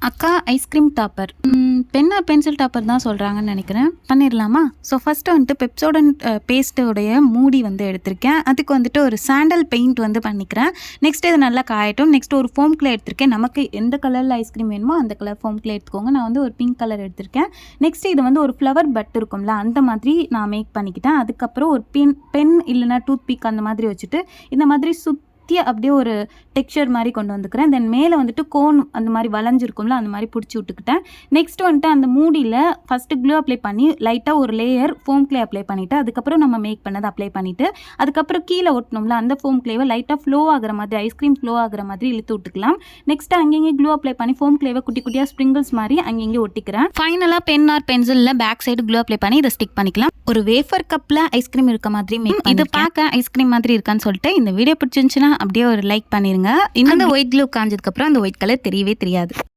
அக்கா ice cream topper pen or pencil topper தான் சொல்கிறாங்கன்னு நினைக்கிறேன். பண்ணிடலாமா? ஸோ ஃபஸ்ட்டு வந்துட்டு பெப்சோடன்ட் பேஸ்ட்டோடைய மூடி வந்து எடுத்திருக்கேன். அதுக்கு வந்துட்டு ஒரு சாண்டல் பெயிண்ட் வந்து பண்ணிக்கிறேன். நெக்ஸ்ட் இது நல்லா காயட்டும். நெக்ஸ்ட் ஒரு ஃபோம் கிளே எடுத்திருக்கேன். நமக்கு எந்த கலரில் ஐஸ்கிரீம் வேணுமோ அந்த கலர் ஃபோம் கிளே எடுத்துக்கோங்க. நான் வந்து ஒரு பிங்க் கலர் எடுத்திருக்கேன். நெக்ஸ்ட் இது வந்து ஒரு ஃப்ளவர் பட் இருக்கும்ல, அந்த மாதிரி நான் மேக் பண்ணிக்கிட்டேன். அதுக்கப்புறம் ஒரு பென் இல்லைனா டூத் பிக் அந்த மாதிரி வச்சுட்டு இந்த மாதிரி அப்படியே ஒரு டெக்ஸ்சர் மாதிரி கொண்டு வந்துக்கிறேன். தென் மேலே வந்துட்டு கோன் அந்த மாதிரி வளைஞ்சிருக்கும்ல, அந்த மாதிரி பிடிச்சி விட்டுக்கிட்டேன். நெக்ஸ்ட் வந்துட்டு அந்த மூடியில் ஃபஸ்ட்டு க்ளூ அப்ளை பண்ணி லைட்டாக ஒரு லேயர் ஃபோம் கிளே அப்ளை பண்ணிவிட்டு அதுக்கப்புறம் நம்ம மேக் பண்ணதை அப்ளை பண்ணிவிட்டு அதுக்கப்புறம் கீழே ஒட்டணும்ல அந்த ஃபோம் கிளேவை லைட்டாக ஃப்ளோ ஆகிற மாதிரி ஐஸ்கிரீம் ஃப்ளோ ஆகிற மாதிரி இழுத்து விட்டுக்கலாம். நெக்ஸ்ட் அங்கங்கே க்ளூ அப்ளை பண்ணி ஃபோம் கிளேவை குட்டி குட்டியாக ஸ்ப்ரிங்கிள்ஸ் மாதிரி அங்கங்கே ஒட்டிக்கிறேன். ஃபைனலாக பென் ஆர் பென்சிலில் பேக் சைடு க்ளூ அப்ளை பண்ணி இதை ஸ்டிக் பண்ணிக்கலாம். ஒரு வேஃபர் கப்பில் ஐஸ்கிரீம் இருக்க மாதிரி மேக் இது பார்க்க ஐஸ்கிரீம் மாதிரி இருக்கான்னு சொல்லிட்டு இந்த வீடியோ பிடிச்சிருந்துச்சுன்னா அப்படியே ஒரு லைக் பண்ணிருங்க. இன்னும் அந்த ஒயிட் க்ளூ காஞ்சதுக்கப்புறம் அந்த ஒயிட் கலர் தெரியவே தெரியாது.